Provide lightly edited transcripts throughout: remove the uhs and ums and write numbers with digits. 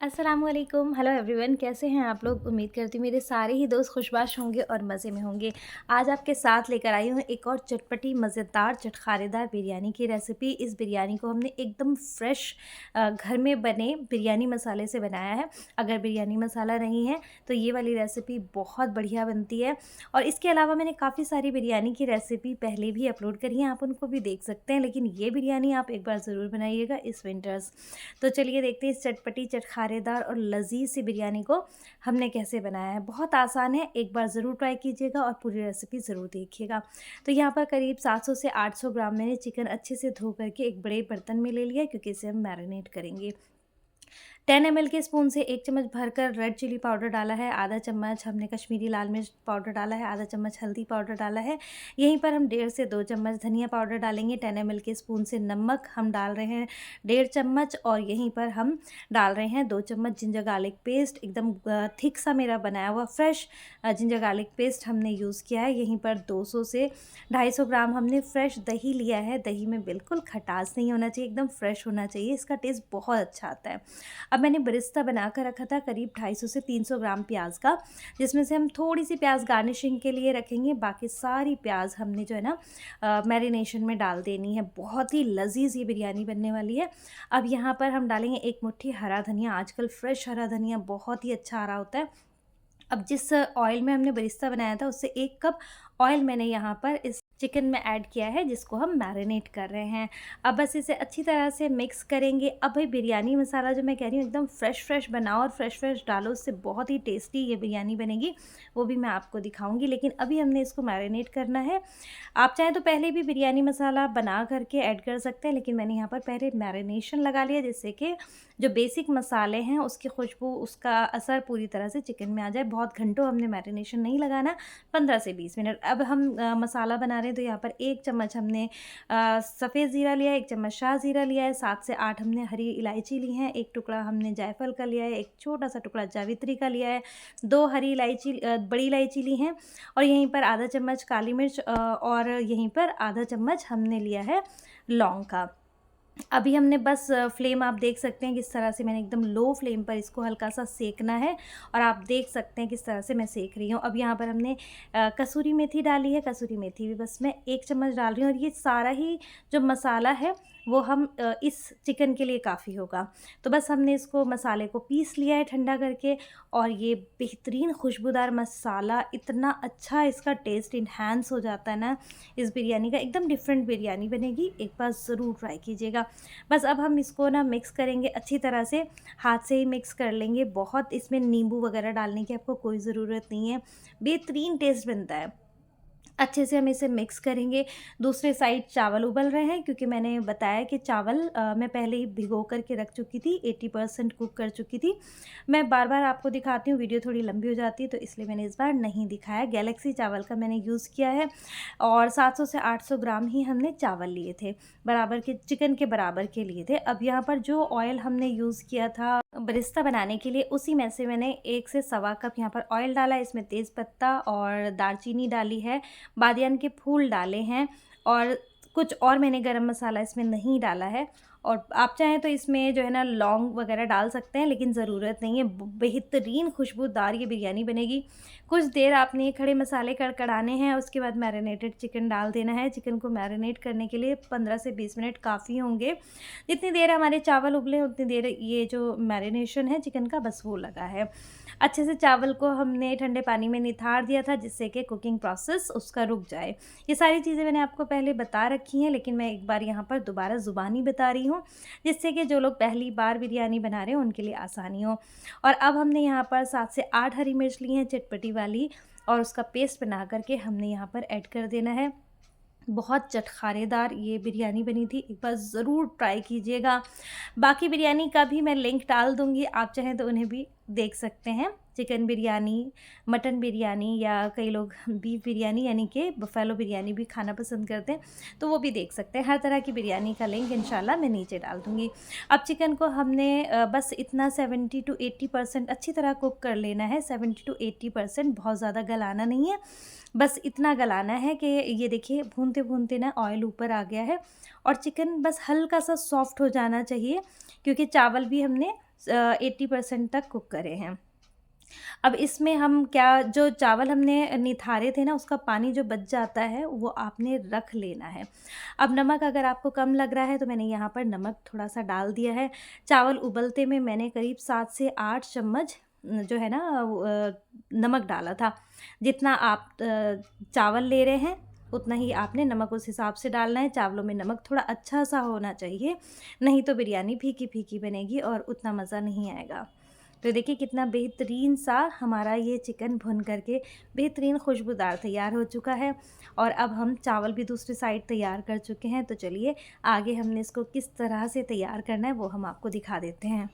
अस्सलामुअलैकुम, hello everyone, कैसे हैं आप लोग। उम्मीद करती हूँ मेरे सारे ही दोस्त खुशबाश होंगे और मज़े में होंगे। आज आपके साथ लेकर आई हूँ एक और चटपटी मज़ेदार चटखारेदार बिरयानी की रेसिपी। इस बिरयानी को हमने एकदम फ्रेश घर में बने बिरयानी मसाले से बनाया है। अगर बिरयानी मसाला नहीं है तो ये वाली रेसिपी बहुत बढ़िया बनती है। और इसके अलावा मैंने काफ़ी सारी बिरयानी की रेसिपी पहले भी अपलोड करी हैं, आप उनको भी देख सकते हैं, लेकिन ये बिरयानी आप एक बार ज़रूर बनाइएगा इस विंटर्स। तो चलिए देखते हैं इस चटपटी चटखारेदार और लजीज सी बिरयानी को हमने कैसे बनाया है। बहुत आसान है, एक बार ज़रूर ट्राई कीजिएगा और पूरी रेसिपी ज़रूर देखिएगा। तो यहाँ पर करीब 700 से 800 ग्राम मैंने चिकन अच्छे से धो करके एक बड़े बर्तन में ले लिया है, क्योंकि इसे हम मैरिनेट करेंगे। 10 ml के स्पून से 1 चम्मच भरकर रेड चिली पाउडर डाला है, आधा चम्मच हमने कश्मीरी लाल मिर्च पाउडर डाला है, आधा चम्मच हल्दी पाउडर डाला है। यहीं पर हम 1.5 से 2 चम्मच धनिया पाउडर डालेंगे। 10 ml के स्पून से नमक हम डाल रहे हैं 1.5 चम्मच, और यहीं पर हम डाल रहे हैं 2 चम्मच जिंजर गार्लिक पेस्ट। एकदम थिक सा मेरा बनाया हुआ फ्रेश जिंजर गार्लिक पेस्ट हमने यूज़ किया है। यहीं पर 200 से 250 ग्राम हमने फ्रेश दही लिया है। दही में बिल्कुल खटास नहीं होना चाहिए, एकदम फ्रेश होना चाहिए, इसका टेस्ट बहुत अच्छा आता है। अब मैंने बरिस्ता बना कर रखा था करीब 250 से 300 ग्राम प्याज का, जिसमें से हम थोड़ी सी प्याज गार्निशिंग के लिए रखेंगे। बाकी सारी प्याज हमने जो है ना मैरिनेशन में डाल देनी है। बहुत ही लजीज ये बिरयानी बनने वाली है। अब यहाँ पर हम डालेंगे 1 मुट्ठी हरा धनिया। आजकल फ्रेश हरा धनिया बहुत ही अच्छा आ रहा होता है। अब जिस ऑयल में हमने बरिस्ता बनाया था उससे 1 कप ऑयल मैंने यहाँ पर इस चिकन में ऐड किया है, जिसको हम मैरिनेट कर रहे हैं। अब बस इसे अच्छी तरह से मिक्स करेंगे। अब भाई बिरयानी मसाला जो मैं कह रही हूँ एकदम फ्रेश बनाओ और फ्रेश डालो, उससे बहुत ही टेस्टी ये बिरयानी बनेगी। वो भी मैं आपको दिखाऊंगी, लेकिन अभी हमने इसको मैरिनेट करना है। आप चाहें तो पहले भी बिरयानी मसाला बना करके ऐड कर सकते हैं, लेकिन मैंने यहाँ पर पहले मैरिनेशन लगा लिया, जिससे कि जो बेसिक मसाले हैं उसकी खुशबू, उसका असर पूरी तरह से चिकन में आ जाए। बहुत घंटों हमने मैरिनेशन नहीं लगाना, 15 से 20 मिनट। अब हम मसाला बना रहे हैं, तो यहाँ पर 1 चम्मच हमने सफ़ेद ज़ीरा लिया है, 1 चम्मच शाह ज़ीरा लिया है, 7 से 8 हमने हरी इलायची ली हैं, 1 टुकड़ा हमने जायफल का लिया है, 1 छोटा सा टुकड़ा जावित्री का लिया है, 2 हरी इलायची बड़ी इलायची ली हैं, और यहीं पर आधा चम्मच काली मिर्च और यहीं पर आधा चम्मच हमने लिया है लौंग का। अभी हमने बस फ्लेम आप देख सकते हैं किस तरह से मैंने एकदम लो फ्लेम पर इसको हल्का सा सेकना है, और आप देख सकते हैं किस तरह से मैं सेक रही हूँ। अब यहाँ पर हमने कसूरी मेथी डाली है। कसूरी मेथी भी बस मैं 1 चम्मच डाल रही हूँ, और ये सारा ही जो मसाला है वो हम इस चिकन के लिए काफ़ी होगा। तो बस हमने इसको मसाले को पीस लिया है ठंडा करके, और ये बेहतरीन खुशबूदार मसाला, इतना अच्छा इसका टेस्ट इन्हांस हो जाता है ना इस बिरयानी का। एकदम डिफरेंट बिरयानी बनेगी, एक बार ज़रूर ट्राई कीजिएगा। बस अब हम इसको ना मिक्स करेंगे अच्छी तरह से, हाथ से ही मिक्स कर लेंगे। बहुत इसमें नींबू वगैरह डालने की आपको कोई ज़रूरत नहीं है, बेहतरीन टेस्ट बनता है। अच्छे से हम इसे मिक्स करेंगे। दूसरे साइड चावल उबल रहे हैं, क्योंकि मैंने बताया कि चावल मैं पहले ही भिगो कर के रख चुकी थी, 80% कुक कर चुकी थी। मैं बार-बार आपको दिखाती हूँ, वीडियो थोड़ी लंबी हो जाती है, तो इसलिए मैंने इस बार नहीं दिखाया। गैलेक्सी चावल का मैंने यूज़ किया है, और 700 से 800 ग्राम ही हमने चावल लिए थे, बराबर के चिकन के बराबर के लिए थे। अब यहाँ पर जो ऑयल हमने यूज़ किया था बरिस्ता बनाने के लिए, उसी में से मैंने 1 से सवा कप यहाँ पर ऑयल डाला है। इसमें तेज़पत्ता और दालचीनी डाली है, बादियान के फूल डाले हैं, और कुछ और मैंने गरम मसाला इसमें नहीं डाला है। और आप चाहें तो इसमें जो है ना लौंग वगैरह डाल सकते हैं, लेकिन ज़रूरत नहीं है। बेहतरीन खुशबूदार ये बिरयानी बनेगी। कुछ देर आपने ये खड़े मसाले कड़कड़ाने हैं, उसके बाद मैरिनेटेड चिकन डाल देना है। चिकन को मैरिनेट करने के लिए 15 से 20 मिनट काफ़ी होंगे। जितनी देर हमारे चावल उबले उतनी देर ये जो मैरिनेशन है चिकन का, बस वो लगा है। अच्छे से चावल को हमने ठंडे पानी में निथार दिया था, जिससे कि कुकिंग प्रोसेस उसका रुक जाए। ये सारी चीज़ें मैंने आपको पहले बता रखी हैं, लेकिन मैं एक बार यहाँ पर दोबारा ज़ुबानी बता रही हूँ, जिससे कि जो लोग पहली बार बिरयानी बना रहे हैं उनके लिए आसानी हो। और अब हमने यहाँ पर 7 से 8 हरी मिर्च ली हैं चटपटी वाली, और उसका पेस्ट बना करके हमने यहाँ पर ऐड कर देना है। बहुत चटखारेदार ये बिरयानी बनी थी, एक बार ज़रूर ट्राई कीजिएगा। बाकी बिरयानी का भी मैं लिंक डाल दूँगी, आप चाहें तो उन्हें भी देख सकते हैं। चिकन बिरयानी, मटन बिरयानी, या कई लोग बीफ बिरयानी यानी कि बफ़ेलो बिरयानी भी खाना पसंद करते हैं, तो वो भी देख सकते हैं। हर तरह की बिरयानी का लिंक इंशाल्लाह मैं नीचे डाल दूँगी। अब चिकन को हमने बस इतना 70 टू 80% अच्छी तरह कुक कर लेना है। 70 टू 80%, बहुत ज़्यादा गलाना नहीं है, बस इतना गलाना है कि ये देखिए भूनते-भूनते ना ऑयल ऊपर आ गया है, और चिकन बस हल्का सा सॉफ्ट हो जाना चाहिए, क्योंकि चावल भी हमने 80% तक कुक करे हैं। अब इसमें हम क्या, जो चावल हमने निथारे थे ना, उसका पानी जो बच जाता है वो आपने रख लेना है। अब नमक अगर आपको कम लग रहा है तो मैंने यहाँ पर नमक थोड़ा-सा डाल दिया है। चावल उबलते में मैंने करीब 7 से 8 चम्मच जो है ना नमक डाला था। जितना आप चावल ले रहे हैं उतना ही आपने नमक उस हिसाब से डालना है। चावलों में नमक थोड़ा अच्छा-सा होना चाहिए, नहीं तो बिरयानी फीकी-फीकी बनेगी और उतना मज़ा नहीं आएगा। तो देखिए कितना बेहतरीन सा हमारा ये चिकन भुन करके बेहतरीन खुशबूदार तैयार हो चुका है। और अब हम चावल भी दूसरी साइड तैयार कर चुके हैं। तो चलिए आगे हमने इसको किस तरह से तैयार करना है वो हम आपको दिखा देते हैं।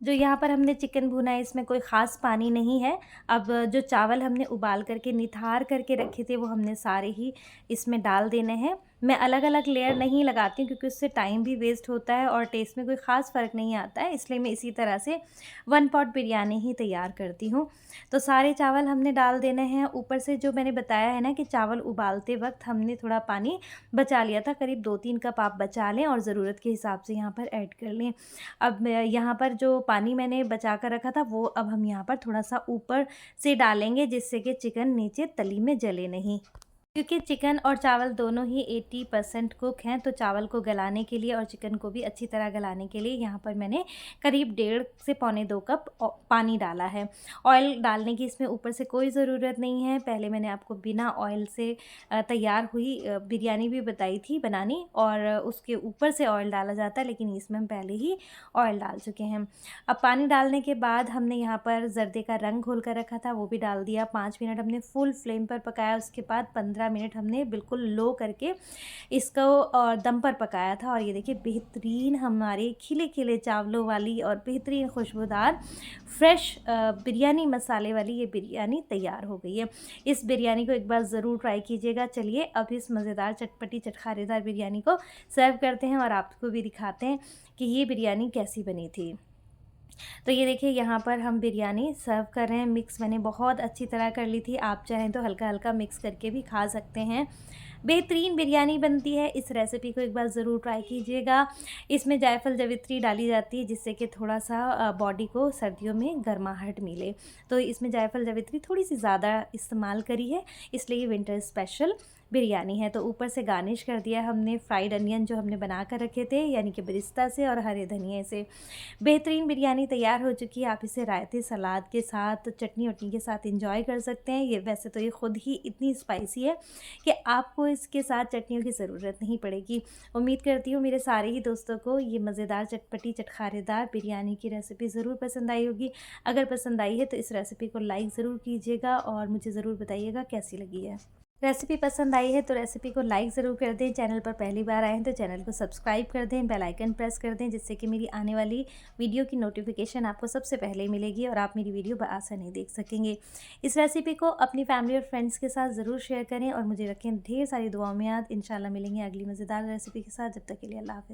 जो यहाँ पर हमने चिकन भुना है इसमें कोई ख़ास पानी नहीं है। अब जो चावल हमने उबाल करके निथार करके रखे थे वो हमने सारे ही इसमें डाल देने हैं। मैं अलग-अलग लेयर नहीं लगाती हूँ क्योंकि उससे टाइम भी वेस्ट होता है और टेस्ट में कोई ख़ास फ़र्क नहीं आता है, इसलिए मैं इसी तरह से वन पॉट बिरयानी ही तैयार करती हूँ। तो सारे चावल हमने डाल देने हैं। ऊपर से जो मैंने बताया है ना कि चावल उबालते वक़्त हमने थोड़ा पानी बचा लिया था, करीब 2-3 कप आप बचा लें और ज़रूरत के हिसाब से यहाँ पर ऐड कर लें। अब मैं यहाँ पर जो पानी मैंने बचा कर रखा था वो अब हम यहाँ पर थोड़ा-सा ऊपर से डालेंगे, जिससे कि चिकन नीचे तली में जले नहीं। क्योंकि चिकन और चावल दोनों ही 80% कुक हैं, तो चावल को गलाने के लिए और चिकन को भी अच्छी तरह गलाने के लिए यहाँ पर मैंने करीब 1.5 से पौने 2 कप पानी डाला है। ऑयल डालने की इसमें ऊपर से कोई ज़रूरत नहीं है। पहले मैंने आपको बिना ऑयल से तैयार हुई बिरयानी भी बताई थी बनानी, और उसके ऊपर से ऑयल डाला जाता है, लेकिन इसमें हम पहले ही ऑयल डाल चुके हैं। अब पानी डालने के बाद हमने यहाँ पर ज़र्दे का रंग घोल कर रखा था वो भी डाल दिया। 5 मिनट हमने फुल फ्लेम पर पकाया। उसके बाद 15 मिनट हमने बिल्कुल लो करके इसको दम पर पकाया था। और ये देखिए बेहतरीन हमारे खिले-खिले चावलों वाली और बेहतरीन खुशबूदार फ्रेश बिरयानी मसाले वाली ये बिरयानी तैयार हो गई है। इस बिरयानी को एक बार ज़रूर ट्राई कीजिएगा। चलिए अब इस मज़ेदार चटपटी चटखारेदार बिरयानी को सर्व करते हैं और आपको भी दिखाते हैं कि ये बिरयानी कैसी बनी थी। तो ये देखिए यहाँ पर हम बिरयानी सर्व कर रहे हैं। मिक्स मैंने बहुत अच्छी तरह कर ली थी, आप चाहें तो हल्का-हल्का मिक्स करके भी खा सकते हैं। बेहतरीन बिरयानी बनती है। इस रेसिपी को एक बार ज़रूर ट्राई कीजिएगा। इसमें जायफ़ल जावित्री डाली जाती है जिससे कि थोड़ा-सा बॉडी को सर्दियों में गर्माहट मिले। तो इसमें जायफ़ल जावित्री थोड़ी-सी ज़्यादा इस्तेमाल करी है, इसलिए ये विंटर स्पेशल बिरयानी है। तो ऊपर से गार्निश कर दिया हमने फ्राइड अनियन जो हमने बना कर रखे थे, यानी कि बेरिस्ता से और हरे धनिये से। बेहतरीन बिरयानी तैयार हो चुकी है। आप इसे रायते, सलाद के साथ, चटनी-वटनी के साथ एंजॉय कर सकते हैं। ये वैसे तो ये खुद ही इतनी स्पाइसी है कि आपको इसके साथ चटनियों की ज़रूरत नहीं पड़ेगी। उम्मीद करती हूँ मेरे सारे ही दोस्तों को ये मज़ेदार चटपटी चटखारेदार बिरयानी की रेसिपी ज़रूर पसंद आई होगी। अगर पसंद आई है तो इस रेसिपी को लाइक ज़रूर कीजिएगा और मुझे ज़रूर बताइएगा कैसी लगी है। रेसिपी पसंद आई है तो रेसिपी को लाइक ज़रूर कर दें। चैनल पर पहली बार आए हैं तो चैनल को सब्सक्राइब कर दें, बेल आइकन प्रेस कर दें, जिससे कि मेरी आने वाली वीडियो की नोटिफिकेशन आपको सबसे पहले मिलेगी और आप मेरी वीडियो बआसानी देख सकेंगे। इस रेसिपी को अपनी फैमिली और फ्रेंड्स के साथ ज़रूर शेयर करें और मुझे रखें ढेर सारी दुआओं में याद। इंशाल्लाह मिलेंगे अगली मज़ेदार रेसिपी के साथ। जब तक के लिए अल्लाह हाफ़िज़।